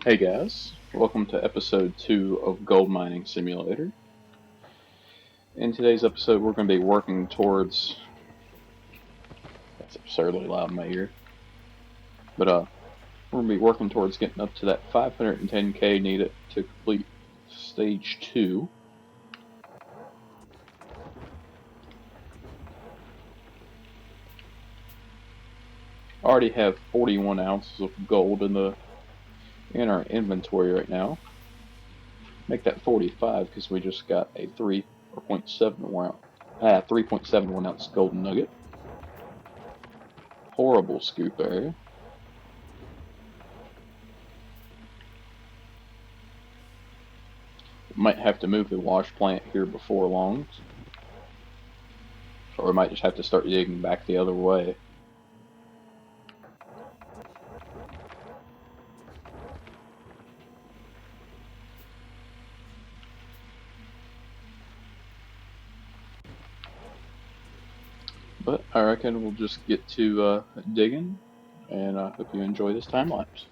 Hey guys, welcome to episode 2 of Gold Mining Simulator. In today's episode, we're going to be working towards. That's absurdly loud in my ear. But we're going to be working towards getting up to that 510k needed to complete stage 2. I already have 41 ounces of gold in our inventory right now. Make that 45 because we just got a 3.71 ounce golden nugget. Horrible scoop area. Might have to move the wash plant here before long, or we might just have to start digging back the other way. But I reckon we'll just get to digging, and I hope you enjoy this time lapse.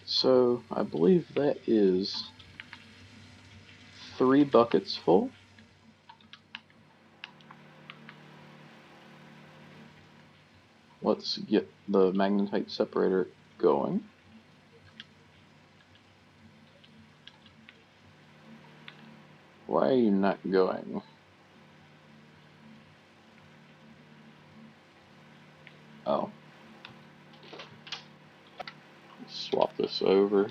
So I believe that is 3 buckets full. Let's get the magnetite separator going. Why are you not going? Oh. Swap this over.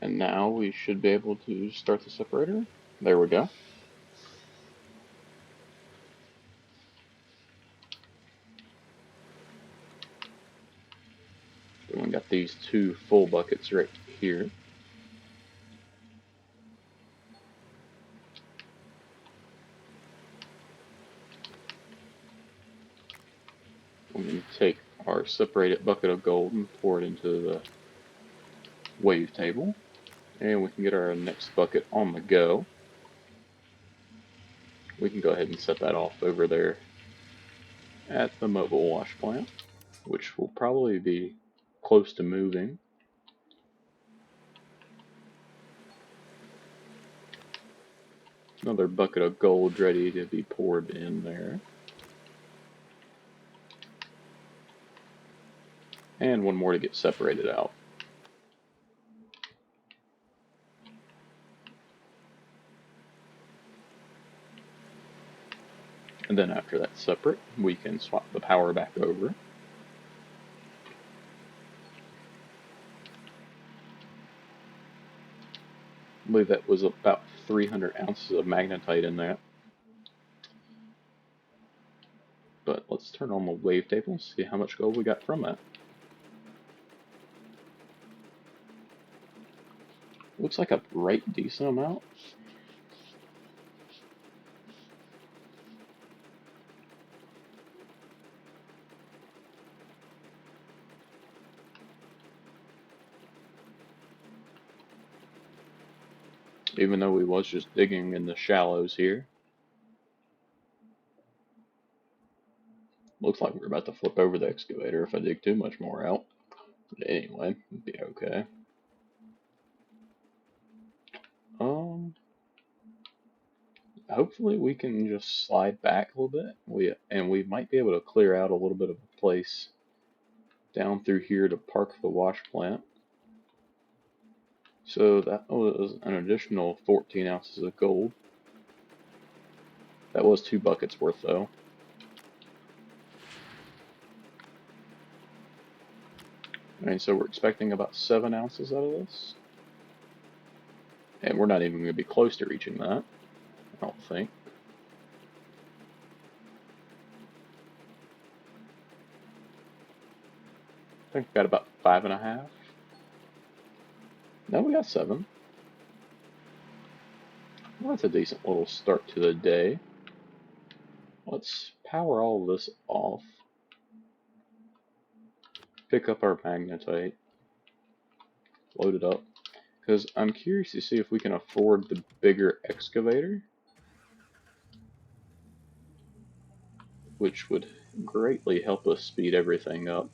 And now we should be able to start the separator. There we go. Then we got these 2 full buckets right here. We're going to take our separated bucket of gold and pour it into the wave table. And we can get our next bucket on the go. We can go ahead and set that off over there at the mobile wash plant, which will probably be close to moving. Another bucket of gold ready to be poured in there. And one more to get separated out. And then after that's separate, we can swap the power back over. I believe that was about 300 ounces of magnetite in that. But let's turn on the wave table and see how much gold we got from that. Looks like a right decent amount. Even though we was just digging in the shallows here. Looks like we're about to flip over the excavator if I dig too much more out. But anyway, it'd be okay. Hopefully we can just slide back a little bit. We might be able to clear out a little bit of a place down through here to park the wash plant. So that was an additional 14 ounces of gold. That was 2 buckets worth though. Alright, so we're expecting about 7 ounces out of this. And we're not even going to be close to reaching that, I don't think. I think we got about 5.5. No, we got 7. Well, that's a decent little start to the day. Let's power all this off. Pick up our magnetite. Load it up. Because I'm curious to see if we can afford the bigger excavator, which would greatly help us speed everything up.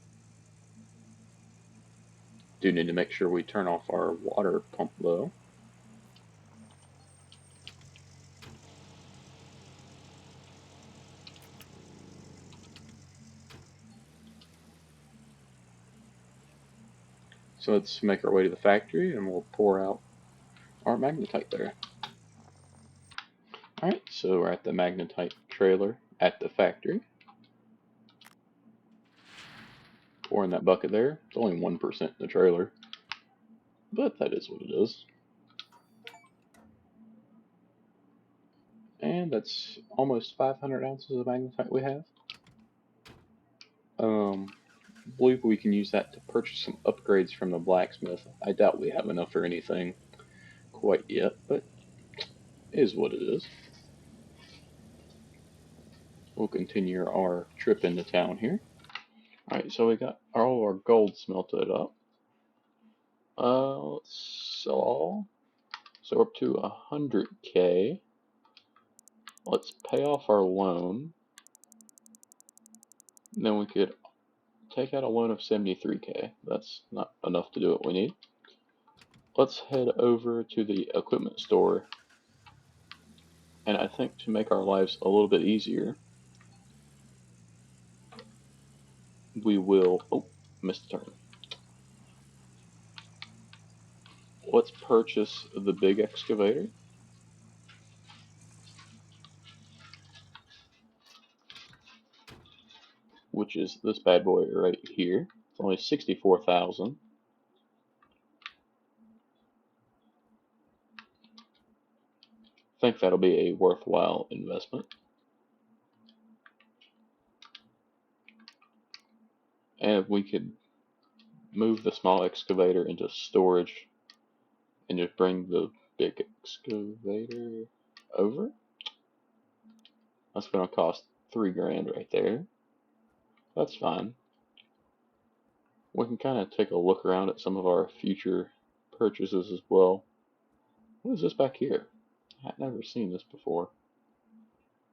Do need to make sure we turn off our water pump though. So let's make our way to the factory and we'll pour out our magnetite there. Alright, so we're at the magnetite trailer at the factory. Pouring that bucket there. It's only 1% in the trailer, but that is what it is. And that's almost 500 ounces of magnetite we have. I believe we can use that to purchase some upgrades from the blacksmith. I doubt we have enough for anything quite yet, but it is what it is. We'll continue our trip into town here. Alright, so we got all our gold smelted up. Let's sell all. So we're up to 100K. Let's pay off our loan. And then we could take out a loan of 73K. That's not enough to do what we need. Let's head over to the equipment store. And I think to make our lives a little bit easier, we will, oh, missed the turn. Let's purchase the big excavator, which is this bad boy right here. It's only 64,000. I think that'll be a worthwhile investment. And we could move the small excavator into storage and just bring the big excavator over. That's going to cost 3 grand right there. That's fine. We can kind of take a look around at some of our future purchases as well. What is this back here? I've never seen this before.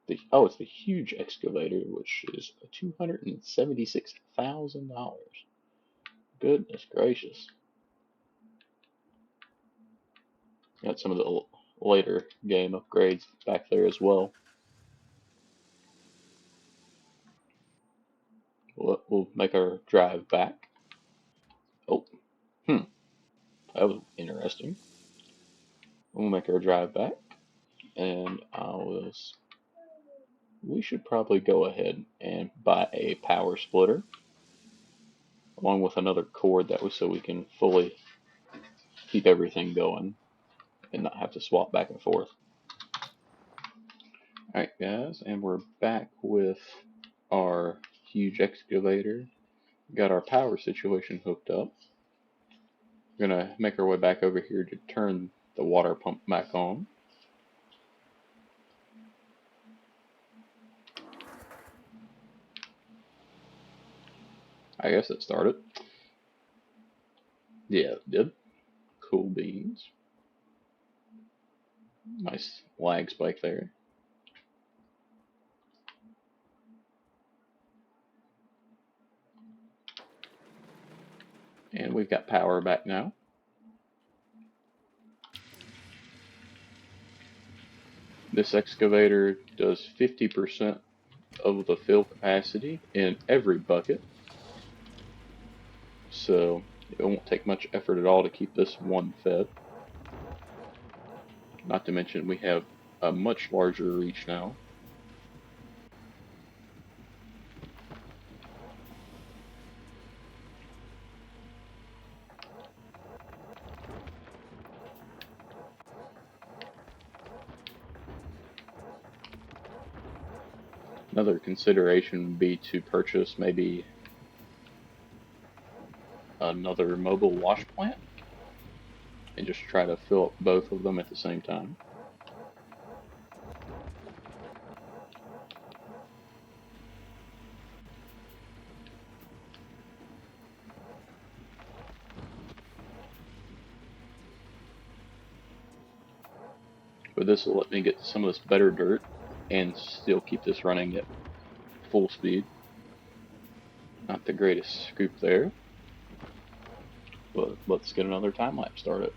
It's the huge excavator, which is $276,000. Goodness gracious. Got some of the later game upgrades back there as well. We'll make our drive back. Oh, that was interesting. We'll make our drive back, and we should probably go ahead and buy a power splitter, along with another cord so we can fully keep everything going and not have to swap back and forth. Alright guys, and we're back with our huge excavator. Got our power situation hooked up. We're gonna make our way back over here to turn the water pump back on. I guess it started. Yeah, it did. Cool beans. Nice lag spike there. And we've got power back now. This excavator does 50% of the fill capacity in every bucket. So it won't take much effort at all to keep this one fed. Not to mention we have a much larger reach now. Another consideration would be to purchase maybe another mobile wash plant and just try to fill up both of them at the same time. But this will let me get some of this better dirt and still keep this running at full speed. Not the greatest scoop there, but let's get another time lapse started.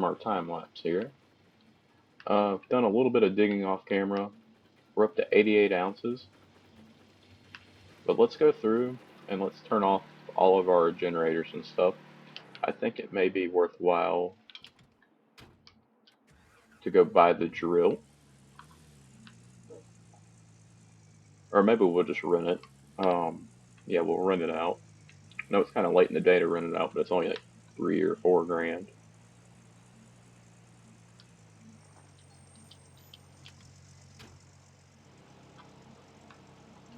from our time lapse here. I've done a little bit of digging off camera. We're up to 88 ounces. But let's go through and let's turn off all of our generators and stuff. I think it may be worthwhile to go buy the drill. Or maybe we'll just rent it. Yeah, we'll rent it out. I know it's kind of late in the day to rent it out, but it's only like 3 or 4 grand.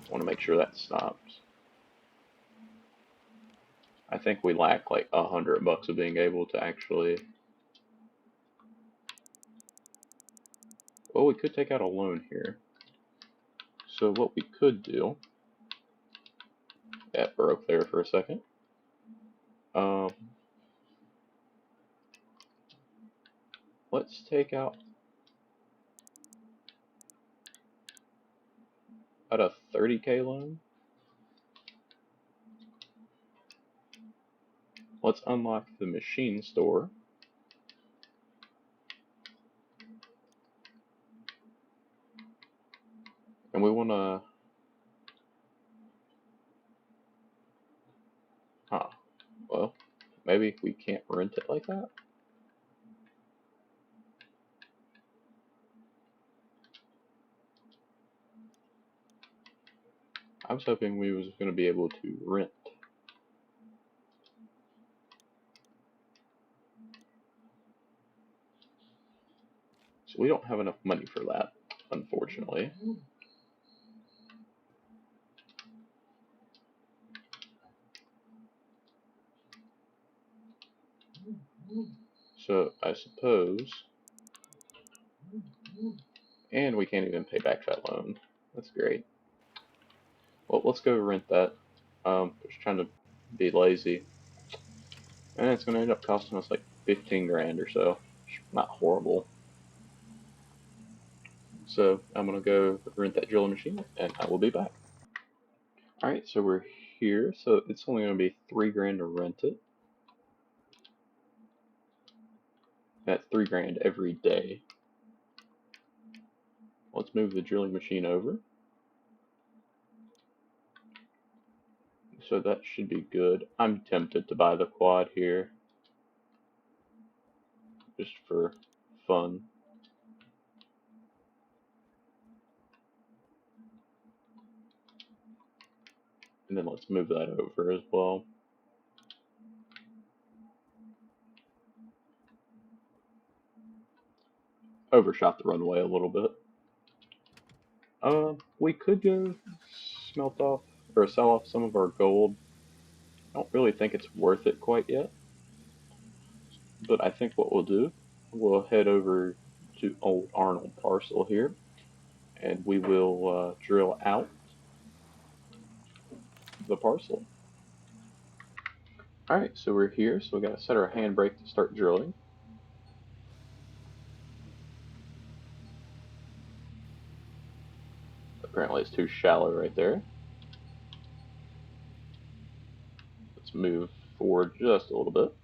I want to make sure that stops. I think we lack like $100 of being able to actually. Well, we could take out a loan here. So what we could do. That broke there for a second. Let's take out a 30K loan. Let's unlock the machine store. And we want to. Well, maybe we can't rent it like that. I was hoping we was going to be able to rent. So we don't have enough money for that, unfortunately. So I suppose, and we can't even pay back that loan. That's great. Well, let's go rent that. Just trying to be lazy, and it's going to end up costing us like 15 grand or so. Not horrible. So I'm going to go rent that drilling machine, and I will be back. All right, so we're here. So it's only going to be 3 grand to rent it. That's 3 grand every day. Let's move the drilling machine over. So that should be good. I'm tempted to buy the quad here. Just for fun. And then let's move that over as well. Overshot the runway a little bit. We could go smelt off or sell off some of our gold. I don't really think it's worth it quite yet. But I think what we'll do, we'll head over to Old Arnold Parcel here, and we will drill out the parcel. Alright, so we're here, so we gotta set our handbrake to start drilling. Apparently it's too shallow right there. Let's move forward just a little bit.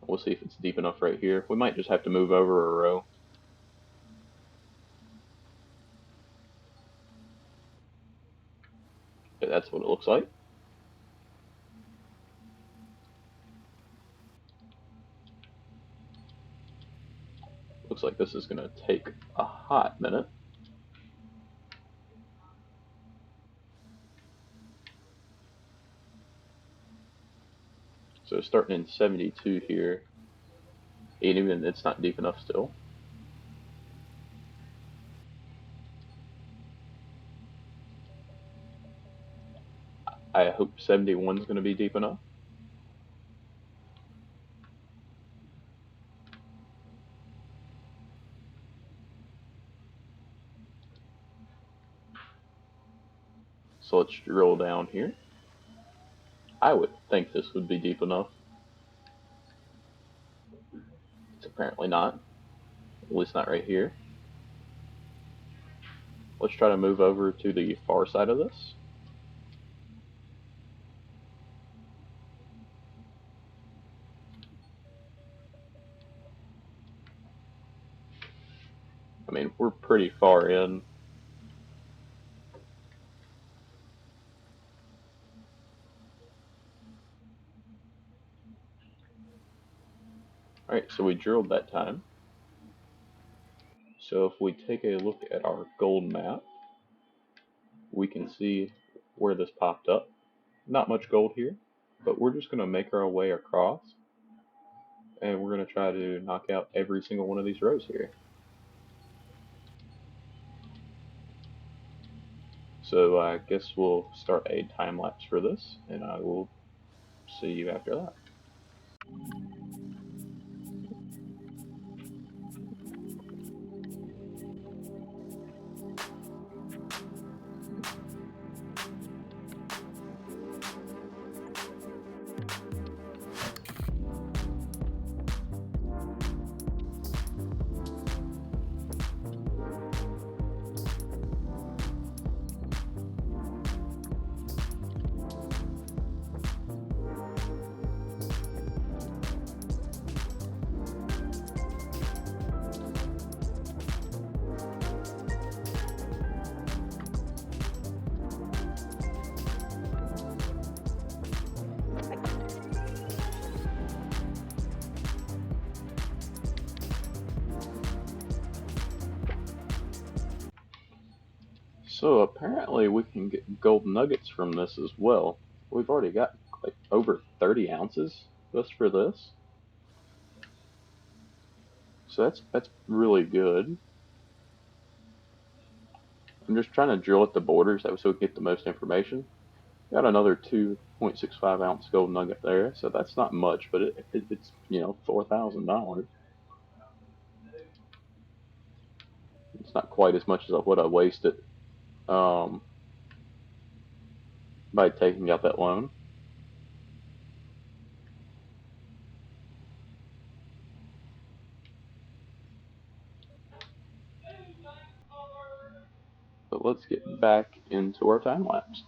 We'll see if it's deep enough right here. We might just have to move over a row. Okay, that's what it looks like. Looks like this is going to take a hot minute. So starting in 72 here, and even it's not deep enough still. I hope 71 is going to be deep enough. So let's drill down here. I would think this would be deep enough. It's apparently not. At least not right here. Let's try to move over to the far side of this. I mean, we're pretty far in. Alright, so we drilled that time. So if we take a look at our gold map, we can see where this popped up. Not much gold here, but we're just going to make our way across, and we're going to try to knock out every single one of these rows here. So I guess we'll start a time lapse for this, and I will see you after that. So apparently we can get gold nuggets from this as well. We've already got like over 30 ounces just for this. So that's really good. I'm just trying to drill at the borders so we get the most information. Got another 2.65 ounce gold nugget there, so that's not much, but it's $4,000. It's not quite as much as what I wasted um, by taking out that loan. But let's get back into our time lapse.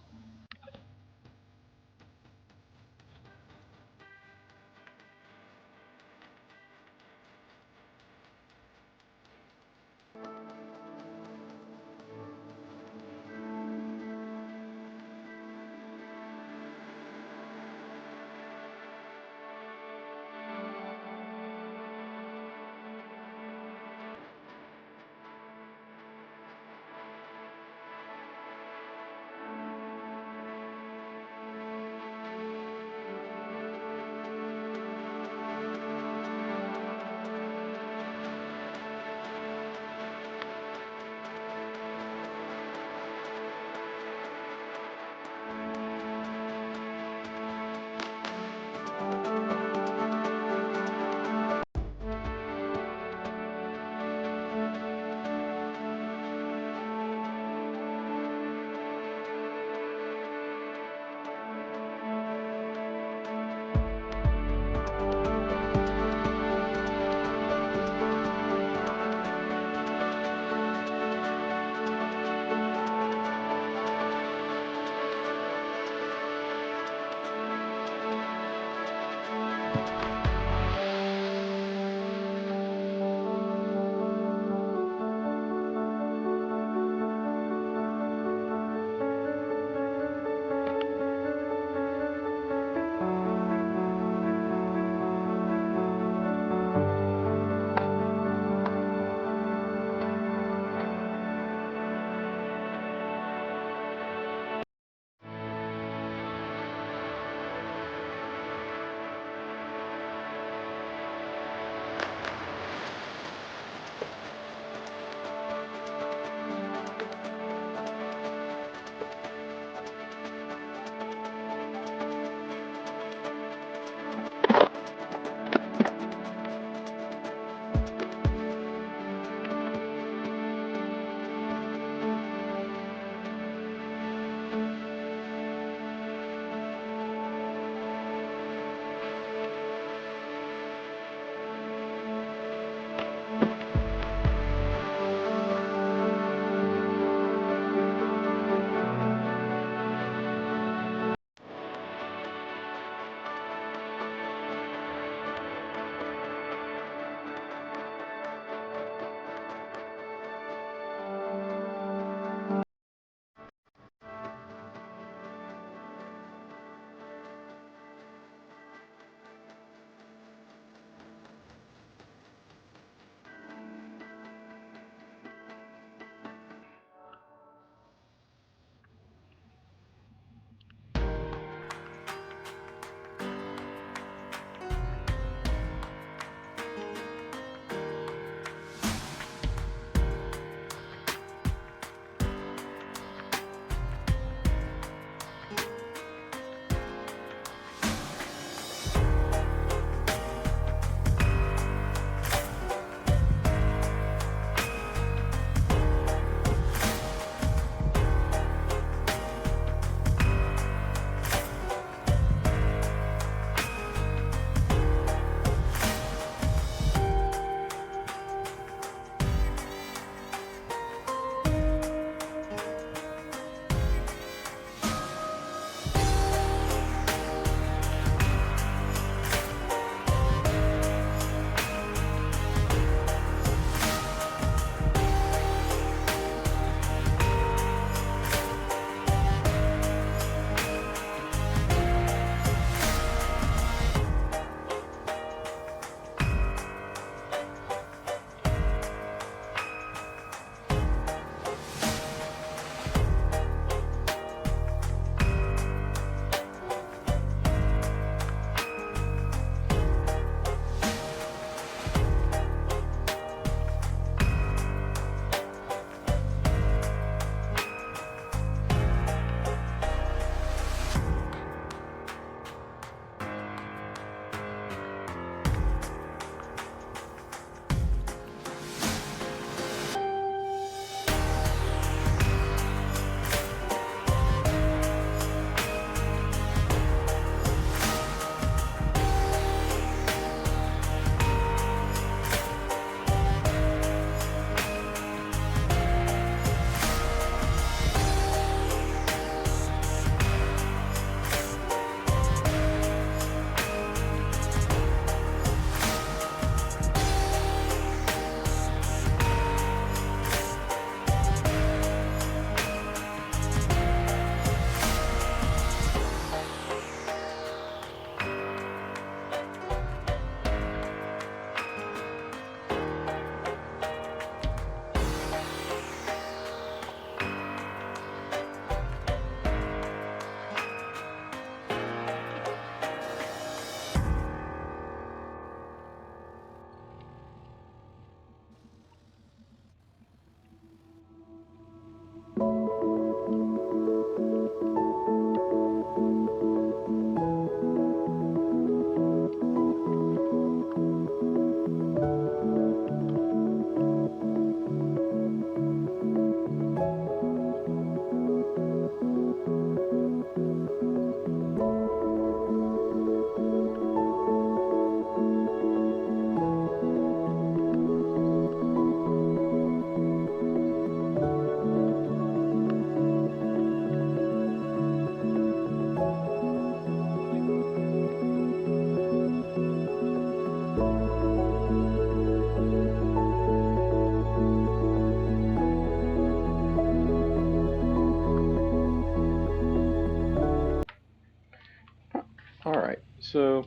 So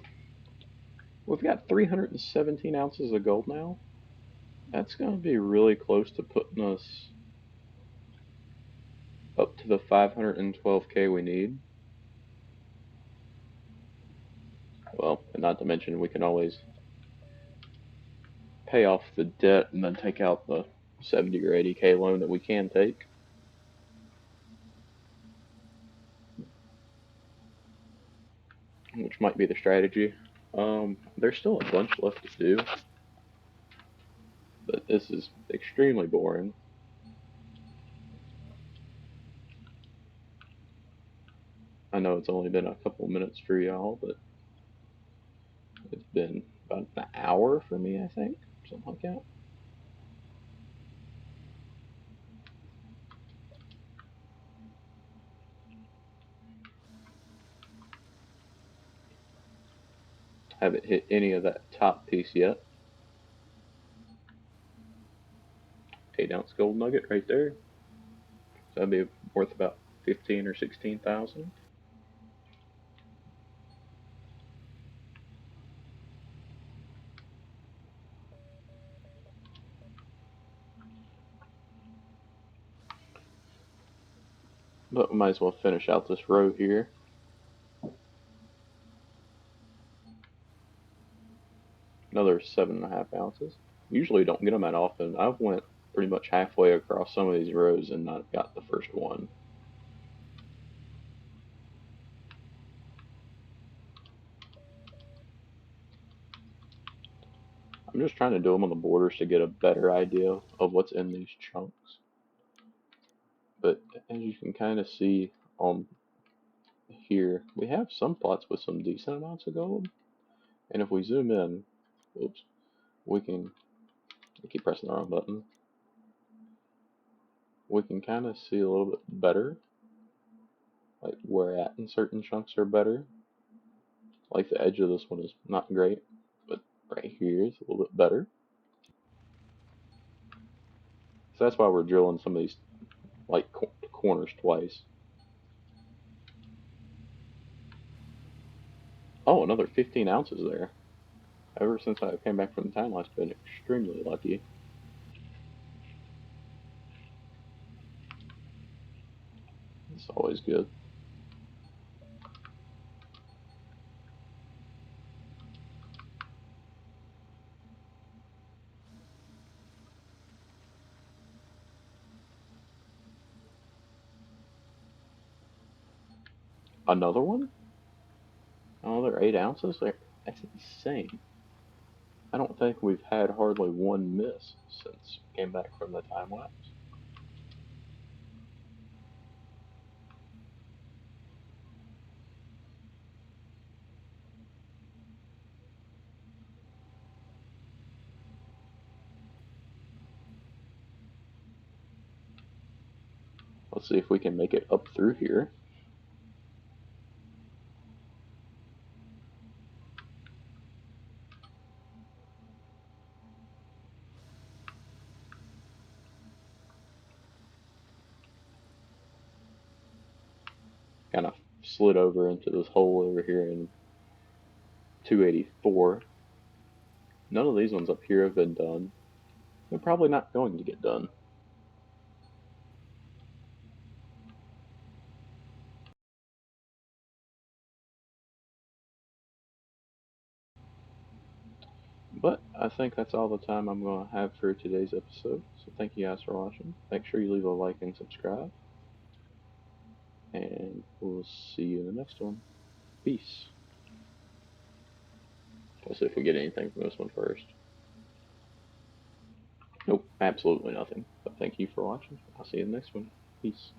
we've got 317 ounces of gold now. That's going to be really close to putting us up to the 512k we need. Well, and not to mention we can always pay off the debt and then take out the 70 or 80k loan that we can take. Which might be the strategy. There's still a bunch left to do, but this is extremely boring. I know it's only been a couple minutes for y'all, but it's been about an hour for me, I think, something like that. Haven't hit any of that top piece yet. 8 ounce gold nugget right there. So that'd be worth about 15 or 16,000. But we might as well finish out this row here. Another 7.5 ounces. Usually don't get them that often. I've went pretty much halfway across some of these rows and not got the first one. I'm just trying to do them on the borders to get a better idea of what's in these chunks. But as you can kind of see on here, we have some plots with some decent amounts of gold. And if we zoom in, oops, we can, I keep pressing the wrong button, we can kind of see a little bit better, like where at in certain chunks are better. Like the edge of this one is not great, but right here is a little bit better. So that's why we're drilling some of these like corners twice. Oh, another 15 ounces there. Ever since I came back from the time lapse, I've been extremely lucky. It's always good. Another one? Another 8 ounces? That's insane. I don't think we've had hardly one miss since we came back from the time lapse. Let's see if we can make it up through here. Kind of slid over into this hole over here in 284. None of these ones up here have been done. They're probably not going to get done. But I think that's all the time I'm going to have for today's episode. So thank you guys for watching. Make sure you leave a like and subscribe. And we'll see you in the next one. Peace. We'll see if we get anything from this one first. Nope, absolutely nothing. But thank you for watching. I'll see you in the next one. Peace.